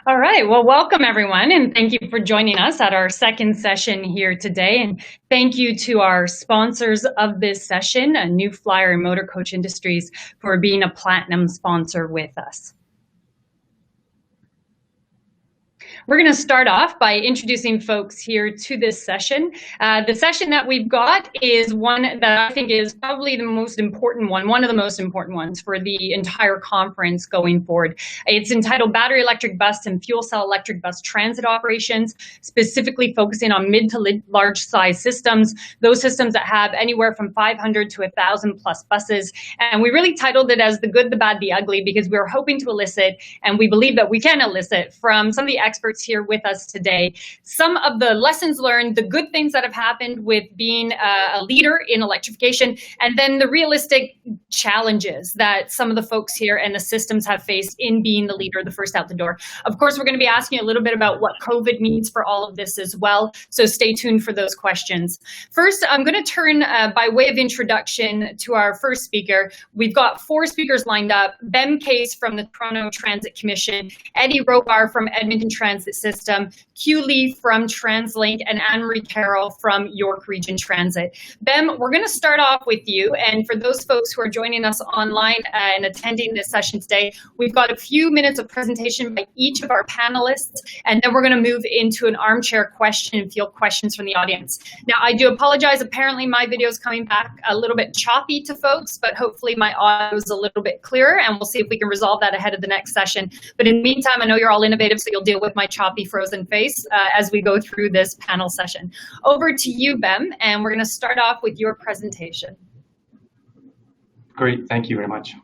All right, well, welcome everyone, and thank you for joining us at our second session here today. And thank you to our sponsors of this session, New Flyer and Motor Coach Industries, for being a platinum sponsor with us. We're going to start off by introducing folks here to this session. The session that we've got is one that I think is probably the most important one of the most important ones for the entire conference going forward. It's entitled Battery Electric Bus and Fuel Cell Electric Bus Transit Operations, specifically focusing on mid to large size systems, those systems that have anywhere from 500 to 1,000 plus buses. And we really titled it as The Good, the Bad, the Ugly, because we're hoping to elicit, and we believe that we can elicit from some of the experts here with us today, some of the lessons learned, the good things that have happened with being a leader in electrification, and then the realistic challenges that some of the folks here and the systems have faced in being the leader, the first out the door. Of course, we're going to be asking a little bit about what COVID means for all of this as well, so stay tuned for those questions. First, I'm going to turn by way of introduction to our first speaker. We've got 4 speakers lined up: Ben Case from the Toronto Transit Commission, Eddie Robar from Edmonton Transit System, Q Lee from TransLink, and Anne-Marie Carroll from York Region Transit. Ben, we're going to start off with you, and for those folks who are joining us online and attending this session today, we've got a few minutes of presentation by each of our panelists, and then we're going to move into an armchair question and field questions from the audience. Now, I do apologize, apparently my video is coming back a little bit choppy to folks, but hopefully my audio is a little bit clearer, and we'll see if we can resolve that ahead of the next session. But in the meantime, I know you're all innovative, so you'll deal with my choppy frozen face as we go through this panel session. Over to you, Ben, and we're going to start off with your presentation. Great, thank you very much.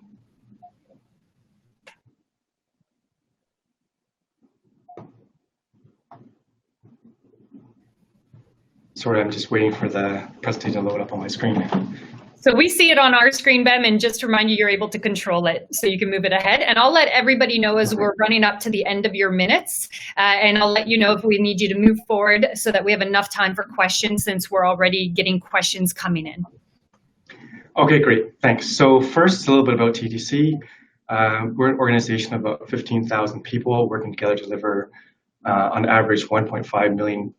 Sorry, I'm just waiting for the presentation to load up on my screen. So we see it on our screen, Ben, and just to remind you, you're able to control it, so you can move it ahead. And I'll let everybody know as we're running up to the end of your minutes, and I'll let you know if we need you to move forward so that we have enough time for questions, since we're already getting questions coming in. Okay, great, thanks. So first, a little bit about TTC. We're an organization of about 15,000 people working together to deliver, on average, 1.5 million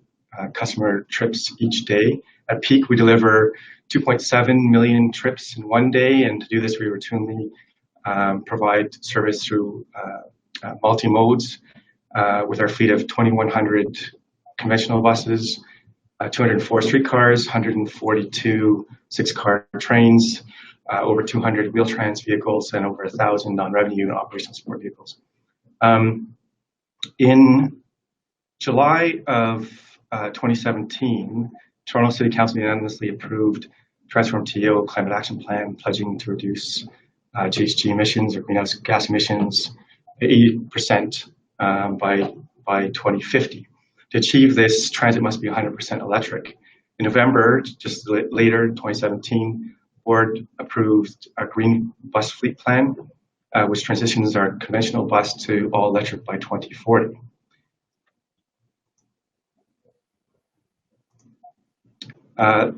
customer trips each day. At peak, we deliver 2.7 million trips in one day, and to do this, we routinely provide service through multi-modes with our fleet of 2,100 conventional buses, 204 streetcars, 142 6-car trains, over 200 wheel-trans vehicles, and over 1,000 non-revenue and operational support vehicles. In July of 2017, Toronto City Council unanimously approved Transform TO Climate Action Plan, pledging to reduce GHG emissions or greenhouse gas emissions 80% by 2050. To achieve this, transit must be 100% electric. In November, just later, 2017, the board approved a green bus fleet plan, which transitions our conventional bus to all electric by 2040.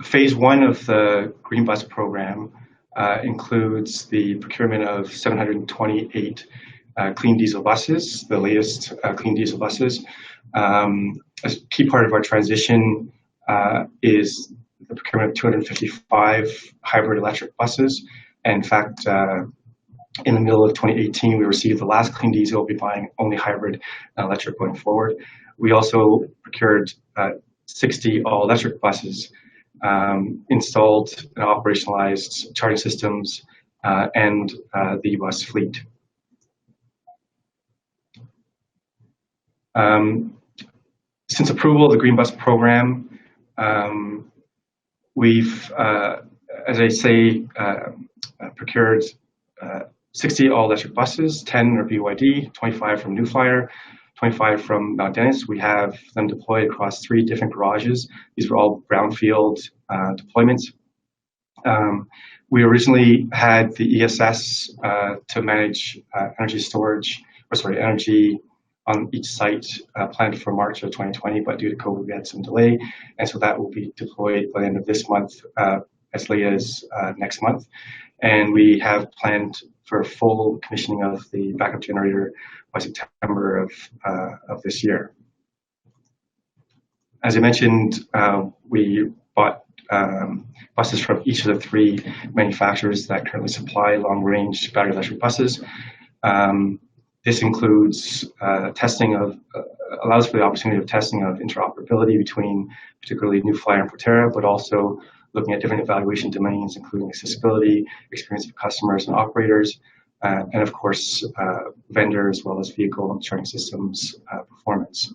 Phase 1 of the Green Bus program includes the procurement of 728 clean diesel buses, the latest clean diesel buses. A key part of our transition is the procurement of 255 hybrid electric buses. And in fact, in the middle of 2018, we received the last clean diesel. We'll be buying only hybrid electric going forward. We also procured 60 all-electric buses, installed and operationalized charging systems, and the bus fleet. Since approval of the Green Bus program, we've, as I say, procured 60 all-electric buses, 10 are BYD, 25 from New Flyer, 25 from Mount Dennis. We have them deployed across 3 different garages. These were all brownfield deployments. We originally had the ESS to manage energy on each site planned for March of 2020, but due to COVID, we had some delay, and so that will be deployed by the end of this month, as late as next month. And we have planned for full commissioning of the backup generator by September of this year. As I mentioned, we bought buses from each of the three manufacturers that currently supply long-range battery electric buses. This includes testing of, allows for the opportunity of testing of interoperability between particularly New Flyer and Proterra, but also looking at different evaluation domains, including accessibility, experience of customers and operators, and of course, vendor as well as vehicle and charging systems performance.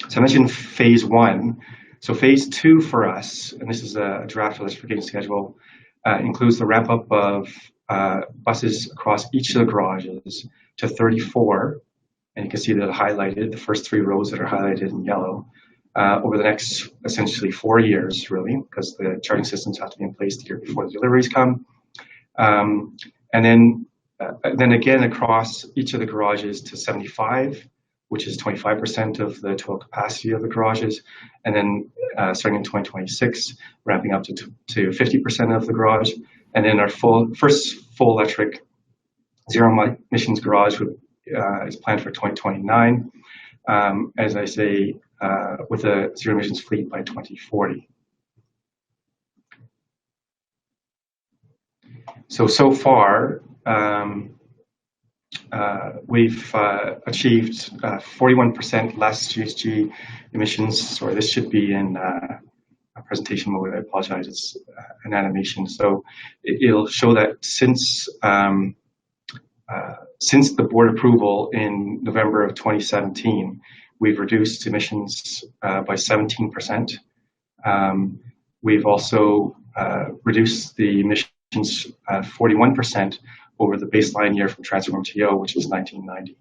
So I mentioned phase one. So phase two for us, and this is a draft electrification schedule, includes the ramp up of buses across each of the garages to 34, and you can see that highlighted, the first three rows that are highlighted in yellow, over the next essentially 4 years, really, because the charging systems have to be in place the year before the deliveries come. And then again across each of the garages to 75, which is 25% of the total capacity of the garages, and then starting in 2026, ramping up to 50% of the garage, and then our first full electric zero emissions garage is planned for 2029. As I say, with a zero emissions fleet by 2040. So far, we've achieved 41% less GHG emissions. Sorry, this should be in a presentation mode. I apologize, it's an animation. So it'll show that since the board approval in November of 2017, we've reduced emissions by 17%. We've also reduced the emissions 41% over the baseline year from Transform TO, which was 1990.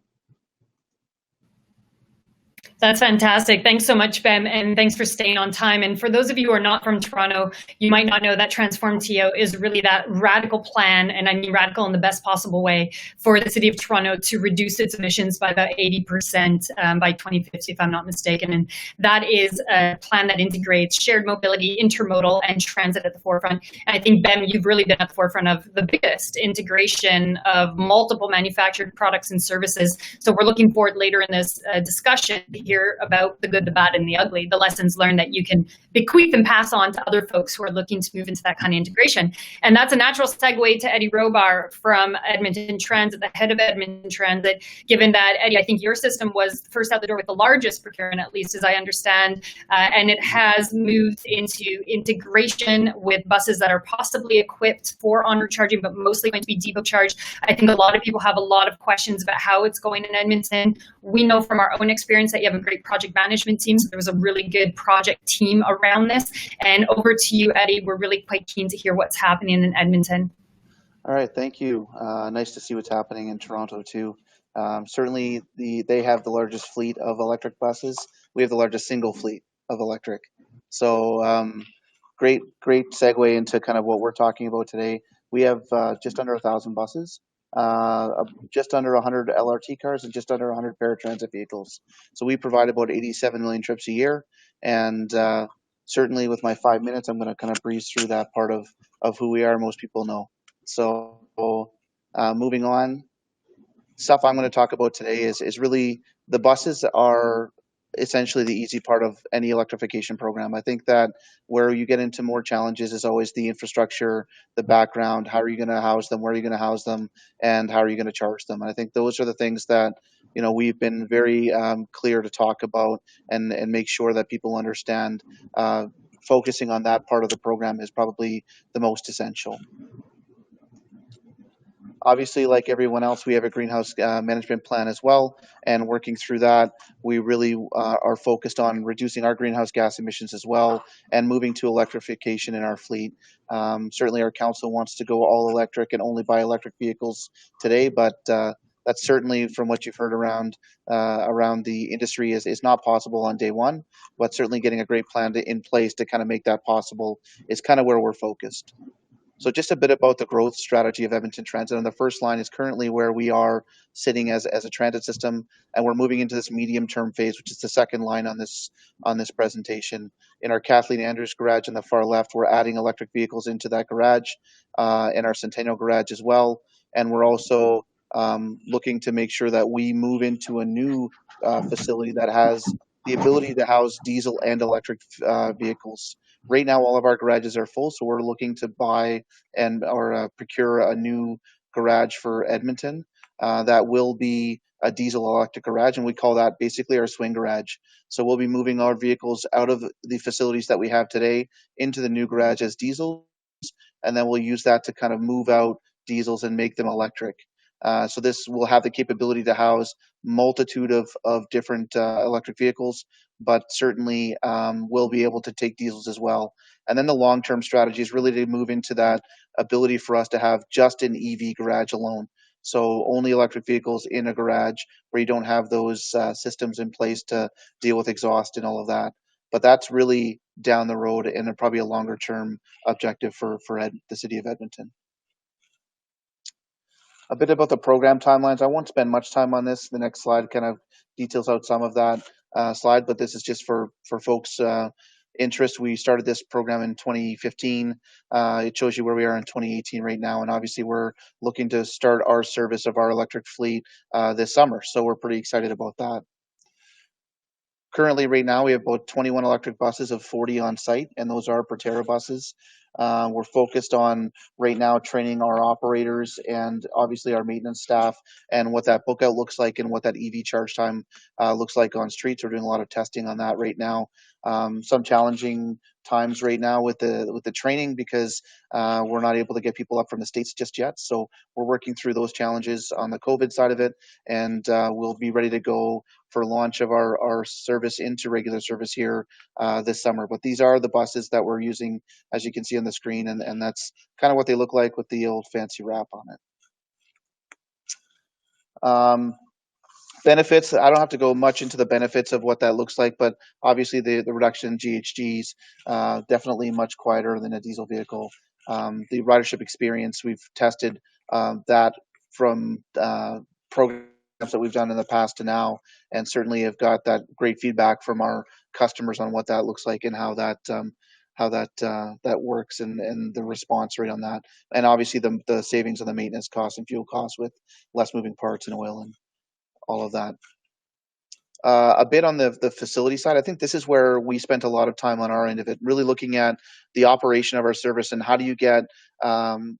That's fantastic. Thanks so much, Ben, and thanks for staying on time. And for those of you who are not from Toronto, you might not know that Transform TO is really that radical plan, and I mean radical in the best possible way, for the City of Toronto to reduce its emissions by about 80% by 2050, if I'm not mistaken. And that is a plan that integrates shared mobility, intermodal, and transit at the forefront. And I think, Ben, you've really been at the forefront of the biggest integration of multiple manufactured products and services. So we're looking forward later in this discussion to hear about the good, the bad, and the ugly, the lessons learned that you can bequeath and pass on to other folks who are looking to move into that kind of integration. And that's a natural segue to Eddie Robar from Edmonton Transit, the head of Edmonton Transit, given that, Eddie, I think your system was first out the door with the largest procurement, at least as I understand, and it has moved into integration with buses that are possibly equipped for on-route charging, but mostly going to be depot charged. I think a lot of people have a lot of questions about how it's going in Edmonton. We know from our own experience that you have a great project management team, so there was a really good project team around this. And over to you, Eddie. We're really quite keen to hear what's happening in Edmonton. All right, thank you. Nice to see what's happening in Toronto too. Certainly, they have the largest fleet of electric buses. We have the largest single fleet of electric. So great segue into kind of what we're talking about today. We have just under 1,000 buses, just under 100 LRT cars, and just under 100 paratransit vehicles. So we provide about 87 million trips a year. And certainly with my 5 minutes, I'm going to kind of breeze through that part of who we are. Most people know. So moving on, stuff I'm going to talk about today is really the buses are essentially the easy part of any electrification program. I think that where you get into more challenges is always the infrastructure, the background, how are you going to house them, where are you going to house them, and how are you going to charge them. And I think those are the things that, you know, we've been very clear to talk about and make sure that people understand. Focusing on that part of the program is probably the most essential. Obviously, like everyone else, we have a greenhouse management plan as well, and working through that, we really are focused on reducing our greenhouse gas emissions as well, and moving to electrification in our fleet. Certainly, our council wants to go all electric and only buy electric vehicles today, but that's certainly, from what you've heard around the industry, is not possible on day one. But certainly, getting a great plan in place to kind of make that possible is kind of where we're focused. So just a bit about the growth strategy of Edmonton Transit. On the first line is currently where we are sitting as a transit system, and we're moving into this medium-term phase, which is the second line on this presentation. In our Kathleen Andrews garage on the far left, we're adding electric vehicles into that garage, in our Centennial garage as well, and we're also looking to make sure that we move into a new facility that has the ability to house diesel and electric vehicles. Right now, all of our garages are full, so we're looking to buy or procure a new garage for Edmonton that will be a diesel electric garage, and we call that basically our swing garage. So we'll be moving our vehicles out of the facilities that we have today into the new garage as diesels, and then we'll use that to kind of move out diesels and make them electric. So this will have the capability to house multitude of different electric vehicles, but certainly will be able to take diesels as well. And then the long-term strategy is really to move into that ability for us to have just an EV garage alone. So only electric vehicles in a garage where you don't have those systems in place to deal with exhaust and all of that. But that's really down the road and probably a longer-term objective for the city of Edmonton. A bit about the program timelines. I won't spend much time on this. The next slide kind of details out some of that slide, but this is just for folks' interest. We started this program in 2015. It shows you where we are in 2018 right now, and obviously we're looking to start our service of our electric fleet this summer, so we're pretty excited about that. Currently, right now, we have about 21 electric buses of 40 on site, and those are Proterra buses. We're focused on right now training our operators and obviously our maintenance staff and what that book out looks like and what that EV charge time looks like on streets. We're doing a lot of testing on that right now. Some challenging times right now with the training because we're not able to get people up from the States just yet. So we're working through those challenges on the COVID side of it, and we'll be ready to go for launch of our service into regular service here this summer. But these are the buses that we're using, as you can see on the screen, and that's kind of what they look like with the old fancy wrap on it. Benefits, I don't have to go much into the benefits of what that looks like, but obviously the reduction in GHGs, definitely much quieter than a diesel vehicle. The ridership experience, we've tested that from programs that we've done in the past to now, and certainly have got that great feedback from our customers on what that looks like and how that works and the response rate on that, and obviously the savings on the maintenance costs and fuel costs with less moving parts and oil and all of that. A bit on the facility side, I think this is where we spent a lot of time on our end of it, really looking at the operation of our service and how do you get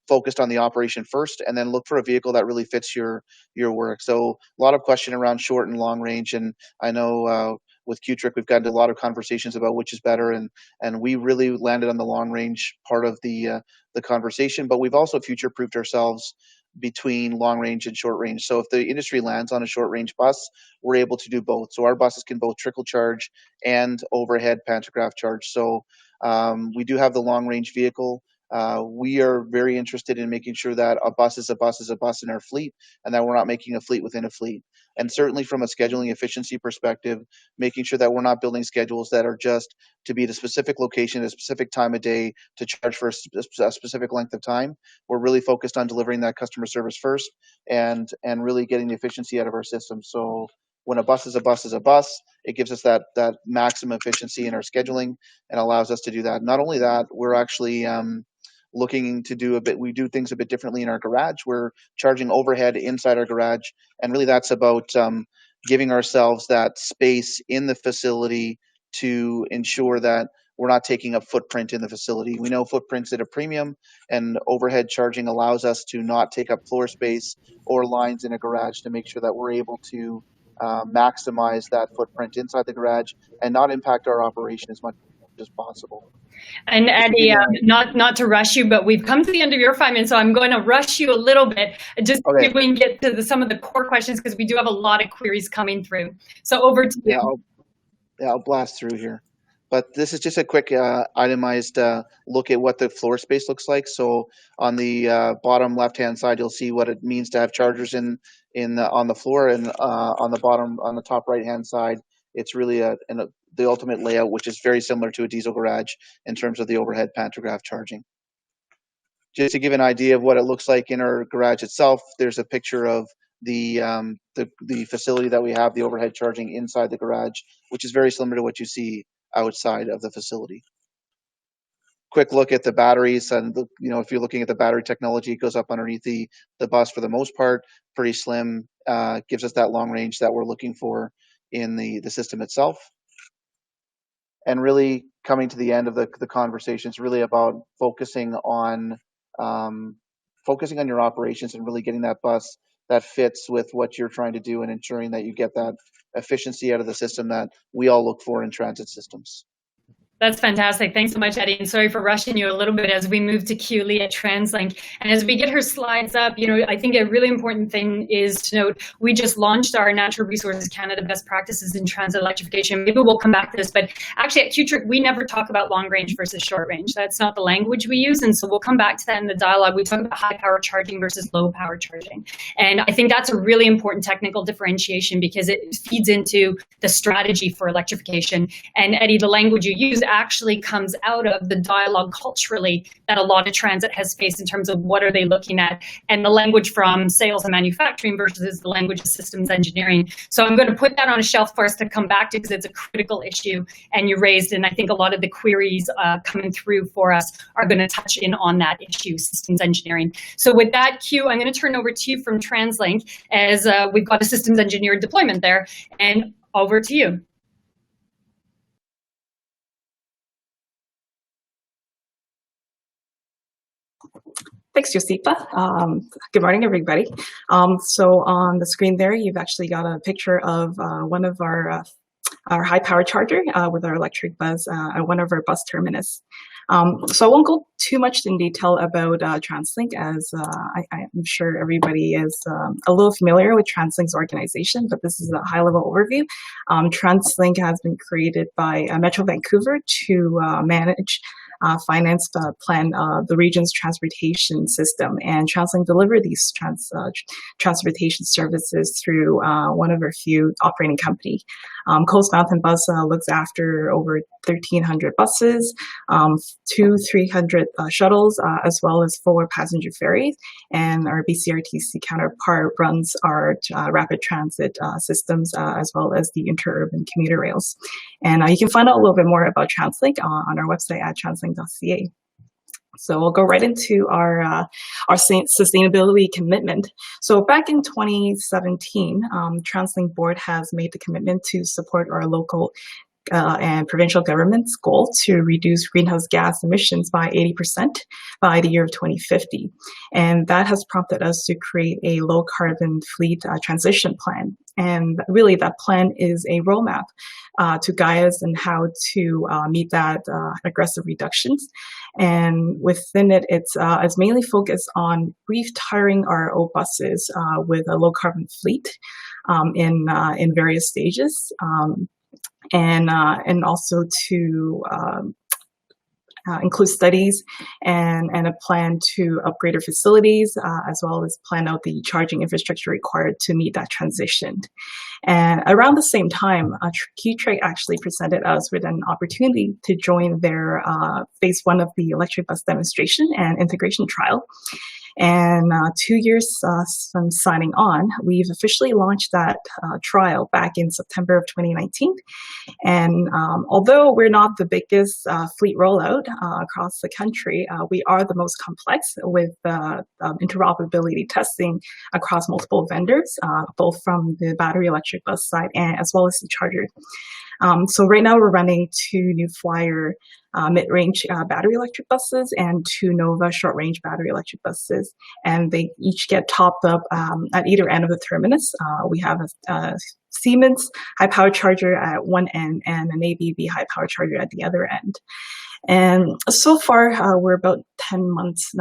focused on the operation first and then look for a vehicle that really fits your work. So a lot of question around short and long range, and I know with CUTRIC we've gotten a lot of conversations about which is better, and we really landed on the long range part of the conversation, but we've also future-proofed ourselves between long range and short range. So if the industry lands on a short range bus, we're able to do both. So our buses can both trickle charge and overhead pantograph charge. So we do have the long range vehicle. We are very interested in making sure that a bus is a bus is a bus in our fleet, and that we're not making a fleet within a fleet. And certainly from a scheduling efficiency perspective, making sure that we're not building schedules that are just to be at a specific location at a specific time of day to charge for a specific length of time. We're really focused on delivering that customer service first and really getting the efficiency out of our system. So when a bus is a bus is a bus, it gives us that maximum efficiency in our scheduling and allows us to do that. Not only that, we're actually looking to we do things a bit differently in our garage. We're charging overhead inside our garage, and really that's about giving ourselves that space in the facility to ensure that we're not taking up footprint in the facility. We know footprint's at a premium, and overhead charging allows us to not take up floor space or lines in a garage to make sure that we're able to maximize that footprint inside the garage and not impact our operation as much as possible. And Eddie, not to rush you, but we've come to the end of your 5 minutes, so I'm going to rush you a little bit, just so we can get to some of the core questions, because we do have a lot of queries coming through. So over to you. I'll blast through here. But this is just a quick itemized look at what the floor space looks like. So on the bottom left-hand side, you'll see what it means to have chargers on the floor, and on the top right-hand side, it's really the ultimate layout, which is very similar to a diesel garage in terms of the overhead pantograph charging. just to give an idea of what it looks like in our garage itself, there's a picture of the facility that we have, the overhead charging inside the garage, which is very similar to what you see outside of the facility. Quick look at the batteries, and if you're looking at the battery technology, it goes up underneath the bus for the most part, pretty slim, gives us that long range that we're looking for in the system itself. And really coming to the end of the conversation, it's really about focusing on your operations and really getting that bus that fits with what you're trying to do and ensuring that you get that efficiency out of the system that we all look for in transit systems. That's fantastic. Thanks so much, Eddie. And sorry for rushing you a little bit as we move to Keely at TransLink. And as we get her slides up, I think a really important thing is to note, we just launched our Natural Resources Canada Best Practices in Transit Electrification. Maybe we'll come back to this, but actually at CUTRIC, we never talk about long range versus short range. That's not the language we use. And so we'll come back to that in the dialogue. We talk about high power charging versus low power charging. And I think that's a really important technical differentiation because it feeds into the strategy for electrification. And Eddie, the language you use actually comes out of the dialogue culturally that a lot of transit has faced in terms of what are they looking at, and the language from sales and manufacturing versus the language of systems engineering. So I'm going to put that on a shelf for us to come back to because it's a critical issue and you raised, and I think a lot of the queries coming through for us are going to touch in on that issue, systems engineering. So with that, Q, I'm going to turn over to you from TransLink as we've got a systems engineer deployment there, and over to you. Thanks, Josipa. Good morning, everybody. So on the screen there, you've actually got a picture of one of our high power charger with our electric bus at one of our bus terminus. So I won't go too much in detail about TransLink, as I'm sure everybody is a little familiar with TransLink's organization, but this is a high-level overview. TransLink has been created by Metro Vancouver to manage, finance, plan the region's transportation system, and TransLink deliver these transportation services through one of our few operating company. Coast Mountain Bus looks after over 1,300 buses, 200-300 shuttles, as well as 4 passenger ferries. And our BCRTC counterpart runs our rapid transit systems, as well as the interurban commuter rails. And you can find out a little bit more about TransLink on our website at translink.ca. So we'll go right into our sustainability commitment. So back in 2017, TransLink board has made the commitment to support our local and provincial government's goal to reduce greenhouse gas emissions by 80% by the year of 2050. And that has prompted us to create a low carbon fleet transition plan. And really that plan is a roadmap to guide us in how to meet that aggressive reductions. And within it, it's mainly focused on retiring our old buses with a low carbon fleet in various stages. And also to include studies and a plan to upgrade our facilities, as well as plan out the charging infrastructure required to meet that transition. And around the same time, CUTRIC actually presented us with an opportunity to join their phase 1 of the electric bus demonstration and integration trial. And 2 years from signing on, we've officially launched that trial back in September of 2019. And although we're not the biggest fleet rollout across the country, we are the most complex with interoperability testing across multiple vendors, both from the battery electric bus side and as well as the charger. So right now we're running 2 New Flyer mid-range battery electric buses and 2 Nova short-range battery electric buses, and they each get topped up at either end of the terminus. We have a Siemens high-power charger at one end and an ABB high-power charger at the other end. And so far, we're about 10 months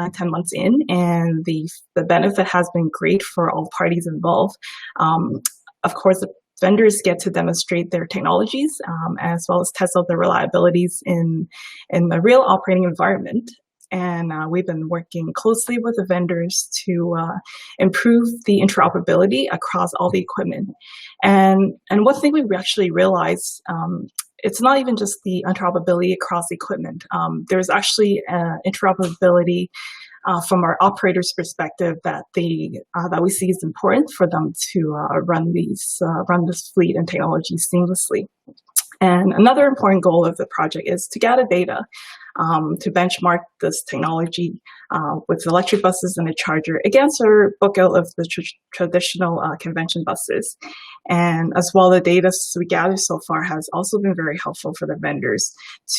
in, and the benefit has been great for all parties involved. Of course, the vendors get to demonstrate their technologies as well as test out the reliabilities in the real operating environment. And we've been working closely with the vendors to improve the interoperability across all the equipment. And one thing we actually realized, it's not even just the interoperability across the equipment. There's actually interoperability from our operators' perspective that that we see is important for them to run this fleet and technology seamlessly. And another important goal of the project is to gather data to benchmark this technology with electric buses and a charger against our book out of the traditional convention buses. And as well, the data we gathered so far has also been very helpful for the vendors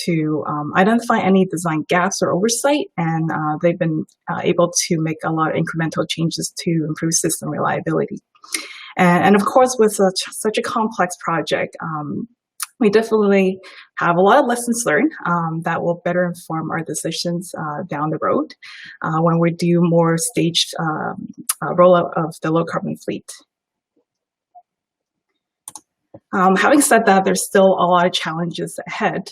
to identify any design gaps or oversight, and they've been able to make a lot of incremental changes to improve system reliability. And of course, with such a complex project, we definitely have a lot of lessons learned that will better inform our decisions down the road when we do more staged rollout of the low carbon fleet. Having said that, there's still a lot of challenges ahead.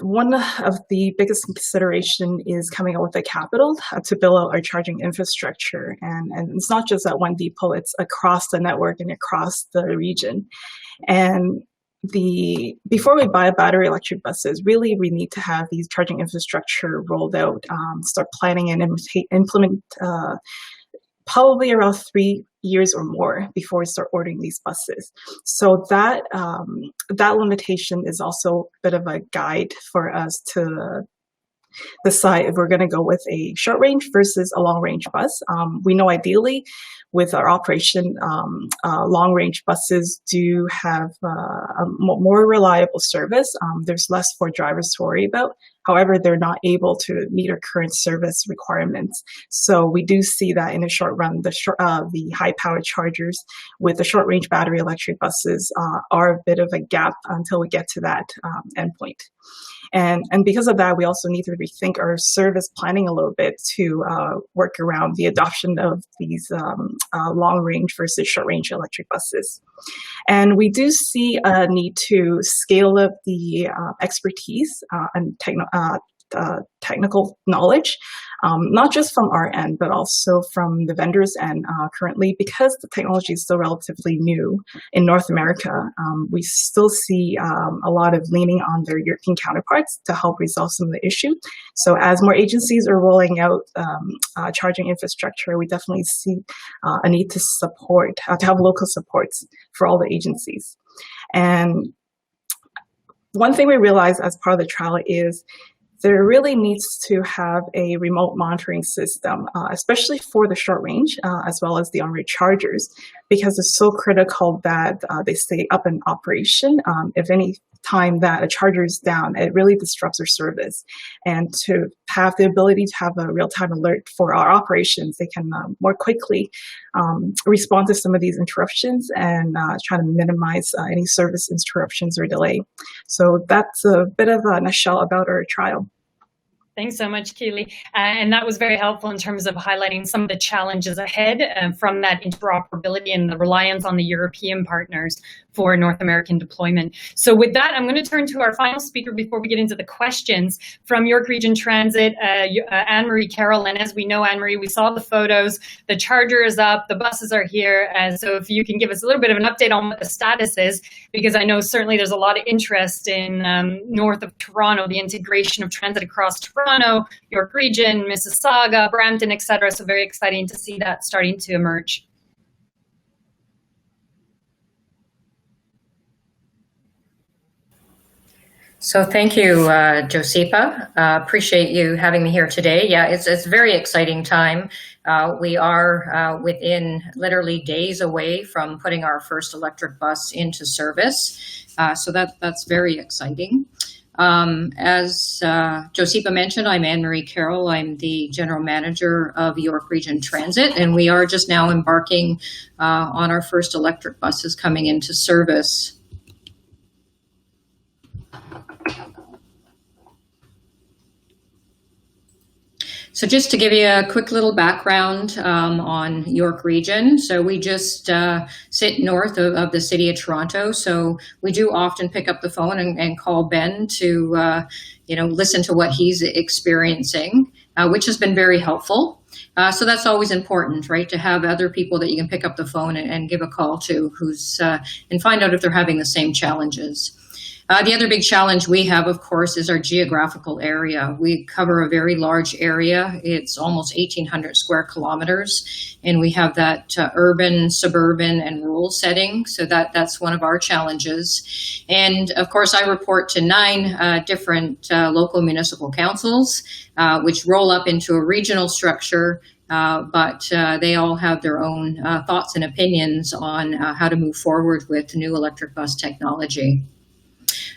One of the biggest consideration is coming up with the capital to build out our charging infrastructure. And it's not just at one depot, it's across the network and across the region. And before we buy battery electric buses, really we need to have these charging infrastructure rolled out, start planning and implement probably around 3 years or more before we start ordering these buses. So that limitation is also a bit of a guide for us to decide if we're going to go with a short range versus a long range bus. We know ideally with our operation, long range buses do have a more reliable service. There's less for drivers to worry about. However, they're not able to meet our current service requirements. So we do see that in the short run, the high power chargers with the short range battery electric buses are a bit of a gap until we get to that endpoint. And because of that, we also need to rethink our service planning a little bit to work around the adoption of these long range versus short range electric buses. And we do see a need to scale up the expertise and technical knowledge, not just from our end, but also from the vendors' end. Currently, because the technology is still relatively new in North America, we still see a lot of leaning on their European counterparts to help resolve some of the issue. So as more agencies are rolling out charging infrastructure, we definitely see a need to support, to have local supports for all the agencies. And one thing we realized as part of the trial is there really needs to have a remote monitoring system, especially for the short range, as well as the on-road chargers, because it's so critical that they stay up in operation. If any time that a charger is down, it really disrupts our service. And to have the ability to have a real-time alert for our operations, they can more quickly respond to some of these interruptions and try to minimize any service interruptions or delay. So that's a bit of a nutshell about our trial. Thanks so much, Keely. And that was very helpful in terms of highlighting some of the challenges ahead from that interoperability and the reliance on the European partners for North American deployment. So with that, I'm going to turn to our final speaker before we get into the questions from York Region Transit, Anne-Marie Carroll. And as we know, Anne-Marie, we saw the photos, the charger is up, the buses are here. So if you can give us a little bit of an update on what the status is, because I know certainly there's a lot of interest in north of Toronto, the integration of transit across Toronto, York Region, Mississauga, Brampton, etc. So very exciting to see that starting to emerge. So thank you, Josipa. Appreciate you having me here today. Yeah, it's a very exciting time. We are within literally days away from putting our first electric bus into service. So that's very exciting. As Josipa mentioned, I'm Anne-Marie Carroll. I'm the General Manager of York Region Transit, and we are just now embarking on our first electric buses coming into service. So just to give you a quick little background on York Region. So we just sit north of the city of Toronto. So we do often pick up the phone and call Ben to, listen to what he's experiencing, which has been very helpful. So that's always important, right? To have other people that you can pick up the phone and give a call to and find out if they're having the same challenges. The other big challenge we have, of course, is our geographical area. We cover a very large area. It's almost 1,800 square kilometers, and we have that urban, suburban, and rural setting. So that's one of our challenges. And of course, I report to 9 different local municipal councils, which roll up into a regional structure. But they all have their own thoughts and opinions on how to move forward with new electric bus technology.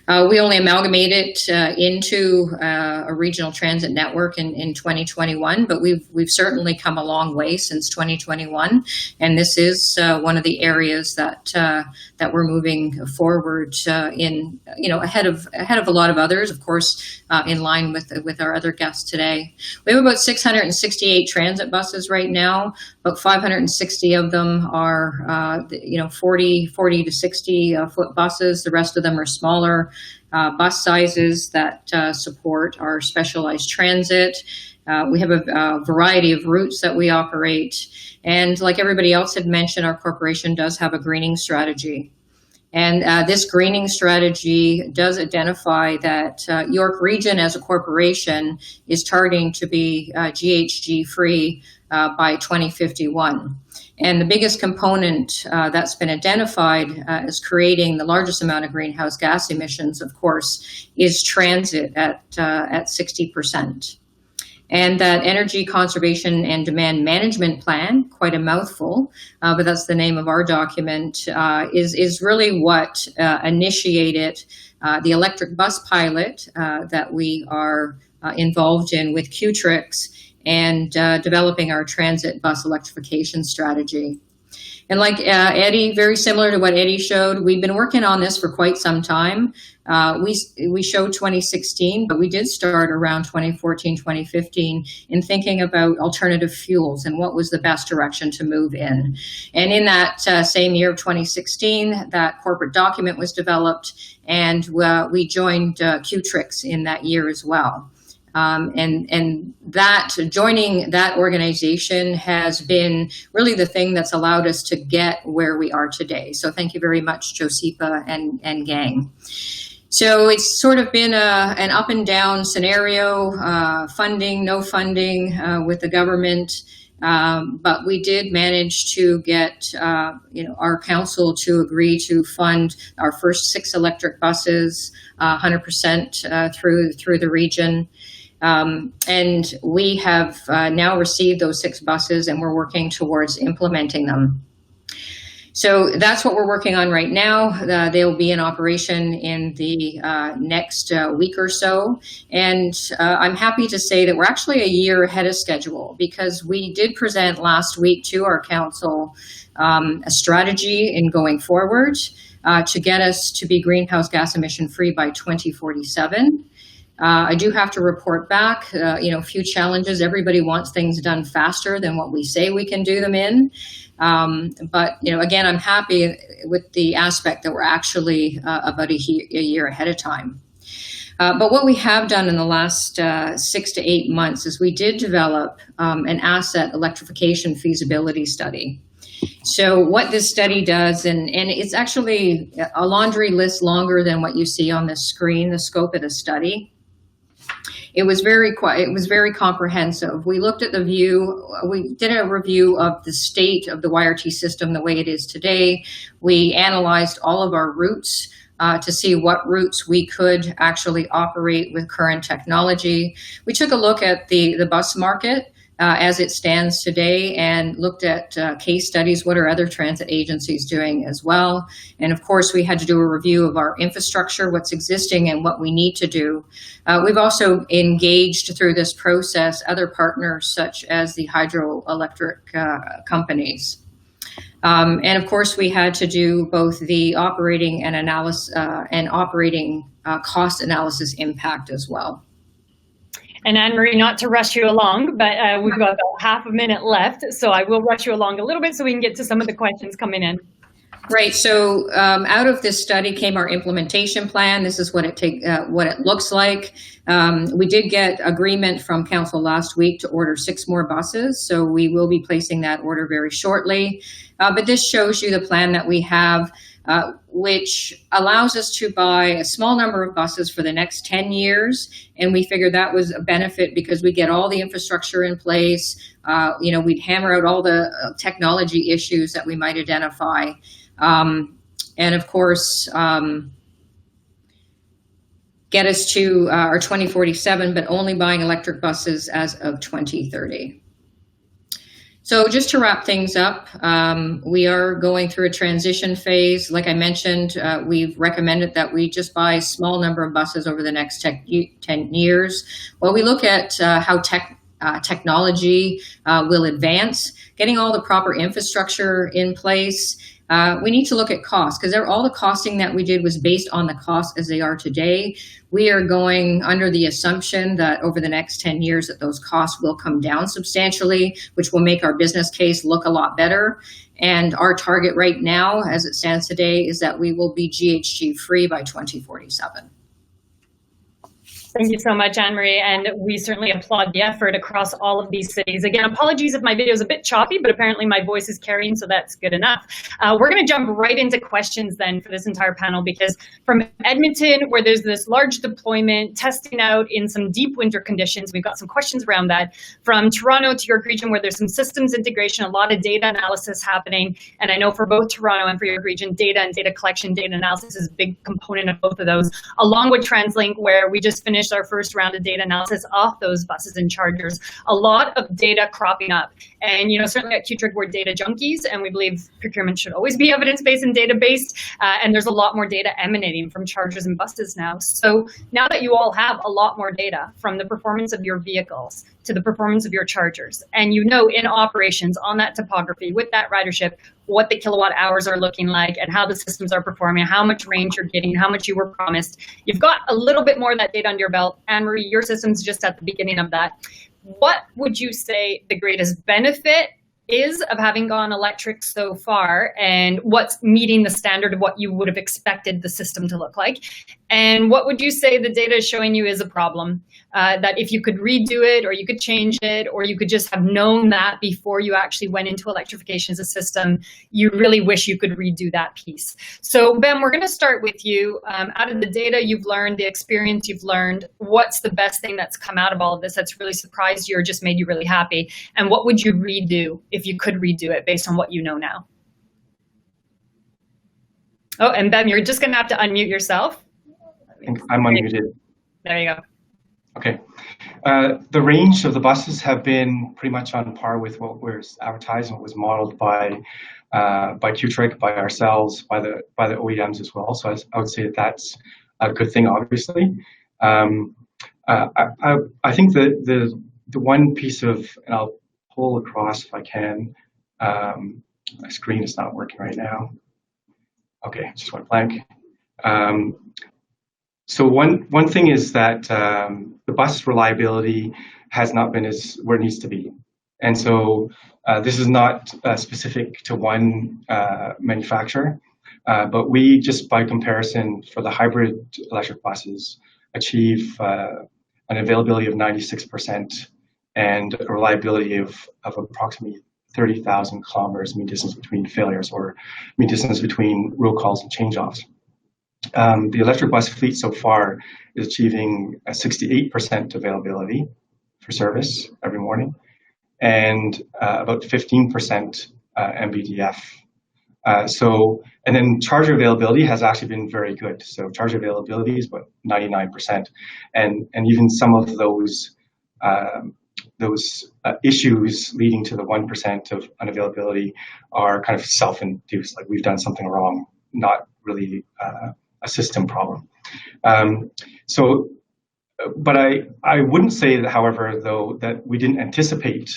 We only amalgamated into a regional transit network in 2021, but we've certainly come a long way since 2021, and this is one of the areas that we're moving forward in, ahead of a lot of others, of course, in line with our other guests today. We have about 668 transit buses right now. About 560 of them are 40 to 60 foot buses. The rest of them are smaller bus sizes that support our specialized transit. We have a variety of routes that we operate. And like everybody else had mentioned, our corporation does have a greening strategy. And this greening strategy does identify that York Region as a corporation is targeting to be GHG free by 2051. And the biggest component that's been identified as creating the largest amount of greenhouse gas emissions, of course, is transit at 60%. And that energy conservation and demand management plan, quite a mouthful, but that's the name of our document, is really what initiated the electric bus pilot that we are involved in with CUTRIC and developing our transit bus electrification strategy. And like Eddie, very similar to what Eddie showed, we've been working on this for quite some time. We showed 2016, but we did start around 2014, 2015 in thinking about alternative fuels and what was the best direction to move in. And in that same year of 2016, that corporate document was developed, and we joined CUTRIC in that year as well. And that joining that organization has been really the thing that's allowed us to get where we are today. So thank you very much, Josipa and gang. So it's sort of been an up and down scenario, funding, no funding with the government. But we did manage to get our council to agree to fund our first 6 electric buses, 100% through the region. And we have now received those 6 buses, and we're working towards implementing them. So that's what we're working on right now. They'll be in operation in the next week or so. And I'm happy to say that we're actually a year ahead of schedule, because we did present last week to our council a strategy in going forward to get us to be greenhouse gas emission free by 2047. I do have to report back, a few challenges. Everybody wants things done faster than what we say we can do them in. But again, I'm happy with the aspect that we're actually about a year ahead of time. But what we have done in the last 6 to 8 months is we did develop an asset electrification feasibility study. So what this study does, and it's actually a laundry list longer than what you see on the screen, the scope of the study. It was very comprehensive. We looked at we did a review of the state of the YRT system the way it is today. We analyzed all of our routes to see what routes we could actually operate with current technology. We took a look at the bus market as it stands today and looked at case studies. What are other transit agencies doing as well? And of course, we had to do a review of our infrastructure, what's existing and what we need to do. We've also engaged through this process other partners such as the hydroelectric companies. And of course, we had to do both the operating and operating cost analysis impact as well. And Anne-Marie, not to rush you along, but we've got about half a minute left, so I will rush you along a little bit so we can get to some of the questions coming in. Right. So out of this study came our implementation plan. This is what it looks like. We did get agreement from council last week to order 6 more buses. So we will be placing that order very shortly. But this shows you the plan that we have, which allows us to buy a small number of buses for the next 10 years. And we figured that was a benefit because we get all the infrastructure in place. We'd hammer out all the technology issues that we might identify. And of course, get us to our 2047, but only buying electric buses as of 2030. So just to wrap things up, we are going through a transition phase. Like I mentioned, we've recommended that we just buy a small number of buses over the next 10 years. While we look at how technology will advance, getting all the proper infrastructure in place, we need to look at costs because all the costing that we did was based on the costs as they are today. We are going under the assumption that over the next 10 years that those costs will come down substantially, which will make our business case look a lot better. And our target right now, as it stands today, is that we will be GHG free by 2047. Thank you so much, Anne-Marie, and we certainly applaud the effort across all of these cities. Again, apologies if my video is a bit choppy, but apparently my voice is carrying, so that's good enough. We're going to jump right into questions then for this entire panel, because from Edmonton, where there's this large deployment, testing out in some deep winter conditions, we've got some questions around that. From Toronto to York Region, where there's some systems integration, a lot of data analysis happening, and I know for both Toronto and for York Region, data and data collection, data analysis is a big component of both of those, along with TransLink, where we just finished our first round of data analysis off those buses and chargers. A lot of data cropping up. And certainly at CUTRIC, we're data junkies, and we believe procurement should always be evidence-based and data-based. And there's a lot more data emanating from chargers and buses now. So now that you all have a lot more data from the performance of your vehicles to the performance of your chargers, and in operations on that topography with that ridership, what the kilowatt hours are looking like and how the systems are performing, how much range you're getting, how much you were promised. You've got a little bit more of that data under your belt. Anne-Marie, your system's just at the beginning of that. What would you say the greatest benefit is of having gone electric so far, and what's meeting the standard of what you would have expected the system to look like? And what would you say the data is showing you is a problem, that if you could redo it, or you could change it, or you could just have known that before you actually went into electrification as a system, you really wish you could redo that piece? So Ben, we're going to start with you. Out of the data you've learned, the experience you've learned, what's the best thing that's come out of all of this that's really surprised you or just made you really happy? And what would you redo if you could redo it based on what you know now? Oh, and Ben, you're just going to have to unmute yourself. I'm unmuted. There you go. Okay. The range of the buses have been pretty much on par with what was advertised and what was modeled by CUTRIC, by ourselves, by the OEMs as well. So I would say that's a good thing, obviously. I think the one piece of, and I'll pull across if I can. My screen is not working right now. Okay, just went blank. So one thing is that the bus reliability has not been where it needs to be. And so this is not specific to one manufacturer, but we just by comparison for the hybrid electric buses achieve an availability of 96% and a reliability of approximately 30,000 kilometers mean distance between failures, or mean distance between roll calls and change-offs. The electric bus fleet so far is achieving a 68% availability for service every morning, and about 15% MBDF. And then charger availability has actually been very good. So charger availability is about 99%, and even some of those issues leading to the 1% of unavailability are kind of self-induced, like we've done something wrong, not really a system problem. But I wouldn't say that, however, though, that we didn't anticipate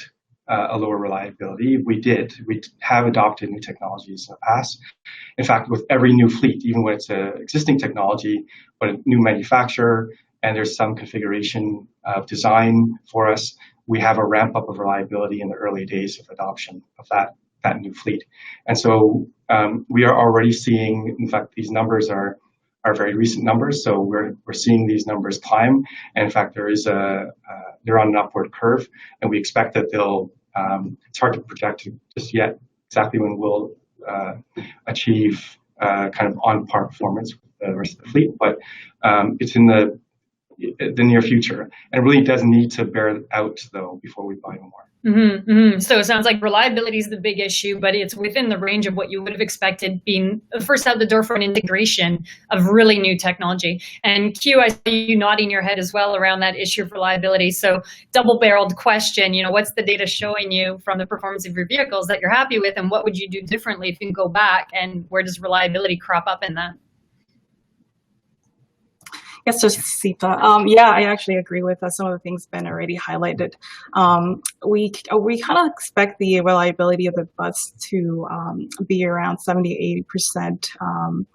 a lower reliability. We did. We have adopted new technologies in the past. In fact, with every new fleet, even when it's an existing technology, but a new manufacturer, and there's some configuration of design for us, we have a ramp up of reliability in the early days of adoption of that that new fleet. And so we are already seeing, in fact, these numbers are very recent numbers. So we're seeing these numbers climb. And in fact, they're on an upward curve, and we expect that they'll. It's hard to project just yet exactly when we'll achieve kind of on par performance with the rest of the fleet, but it's in the near future, and really does need to bear out though before we buy more. Mm-hmm, mm-hmm. So it sounds like reliability is the big issue, but it's within the range of what you would have expected, being first out the door for an integration of really new technology. And Q, I see you nodding your head as well around that issue of reliability. So double-barreled question, what's the data showing you from the performance of your vehicles that you're happy with, and what would you do differently if you can go back, and where does reliability crop up in that? Yes, Josipa. Yeah, I actually agree with some of the things Ben already highlighted. We kind of expect the reliability of the bus to be around 70–80%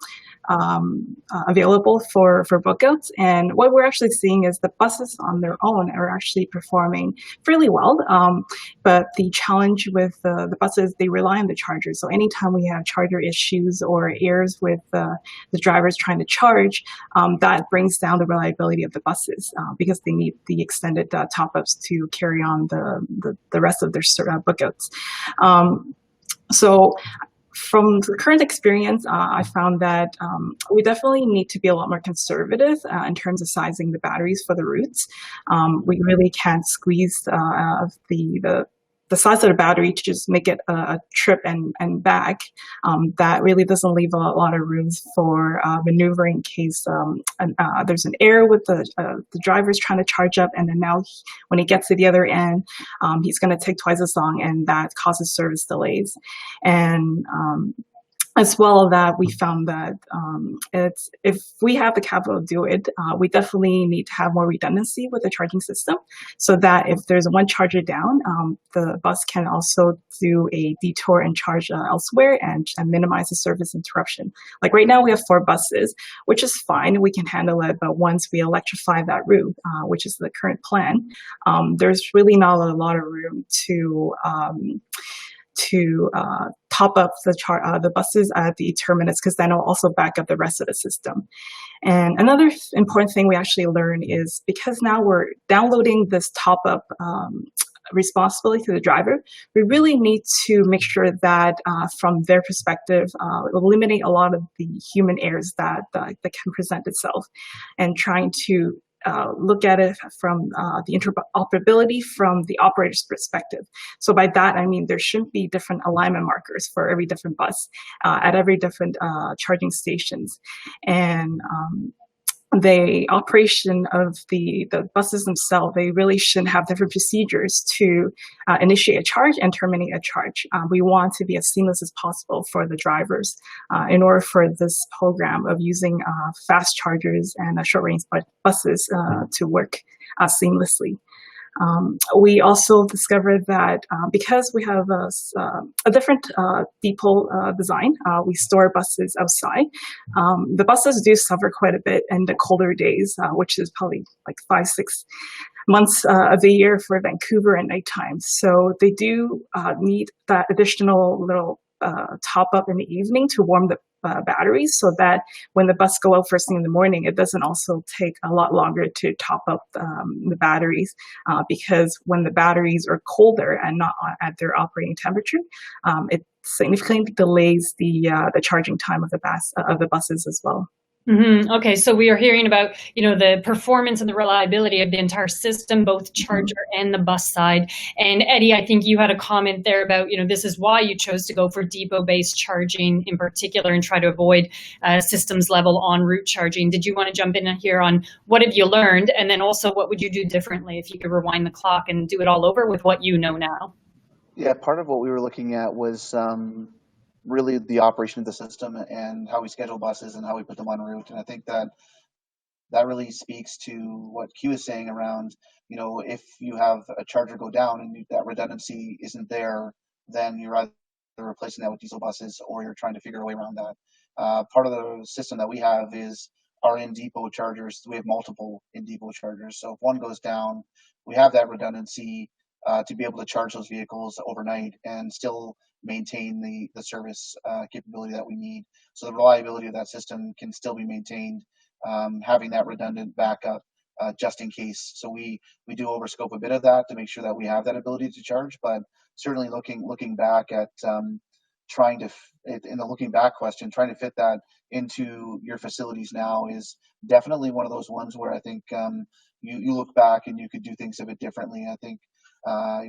available for bookouts. And what we're actually seeing is the buses on their own are actually performing fairly well. But the challenge with the buses, they rely on the chargers. So anytime we have charger issues or errors with the drivers trying to charge, that brings down the reliability of the buses because they need the extended top-ups to carry on the rest of their bookouts. So from the current experience, I found that we definitely need to be a lot more conservative in terms of sizing the batteries for the routes. We really can't squeeze the size of the battery to just make it a trip and back. That really doesn't leave a lot of room for maneuvering in case there's an error with the driver's trying to charge up, and then now when he gets to the other end, he's going to take twice as long, and that causes service delays. And as well, that we found that if we have the capital to do it, we definitely need to have more redundancy with the charging system, so that if there's one charger down, the bus can also do a detour and charge elsewhere and minimize the service interruption. Like right now we have 4 buses, which is fine, we can handle it, but once we electrify that route, which is the current plan, there's really not a lot of room to top up the buses at the terminus, because then it'll also back up the rest of the system. And another important thing we actually learned is, because now we're downloading this top up responsibility to the driver, we really need to make sure that from their perspective, eliminate a lot of the human errors that can present itself, and trying to look at it from the interoperability from the operator's perspective. So by that, I mean there shouldn't be different alignment markers for every different bus at every different charging stations. And the operation of the buses themselves, they really shouldn't have different procedures to initiate a charge and terminate a charge. We want to be as seamless as possible for the drivers in order for this program of using fast chargers and short-range buses to work seamlessly. We also discovered that because we have a different depot design, we store buses outside. The buses do suffer quite a bit in the colder days, which is probably like 5–6 months of the year for Vancouver at nighttime. So they do need that additional little top up in the evening to warm the batteries, so that when the bus go out first thing in the morning, it doesn't also take a lot longer to top up the batteries, because when the batteries are colder and not at their operating temperature, it significantly delays the charging time of the buses as well. Mm-hmm. Okay, so we are hearing about, the performance and the reliability of the entire system, both charger and the bus side. And Eddie, I think you had a comment there about, this is why you chose to go for depot-based charging in particular and try to avoid systems level en route charging. Did you want to jump in here on what have you learned? And then also, what would you do differently if you could rewind the clock and do it all over with what you know now? Yeah, part of what we were looking at was really the operation of the system and how we schedule buses and how we put them en route. And I think that really speaks to what Q is saying around, if you have a charger go down and that redundancy isn't there, then you're either replacing that with diesel buses or you're trying to figure a way around that. Part of the system that we have is our in-depot chargers. We have multiple in-depot chargers. So if one goes down, we have that redundancy to be able to charge those vehicles overnight and still maintain the service capability that we need. So the reliability of that system can still be maintained, having that redundant backup just in case. So we do overscope a bit of that to make sure that we have that ability to charge, but certainly looking back at trying to, in the looking back question, trying to fit that into your facilities now is definitely one of those ones where I think you look back and you could do things a bit differently. I think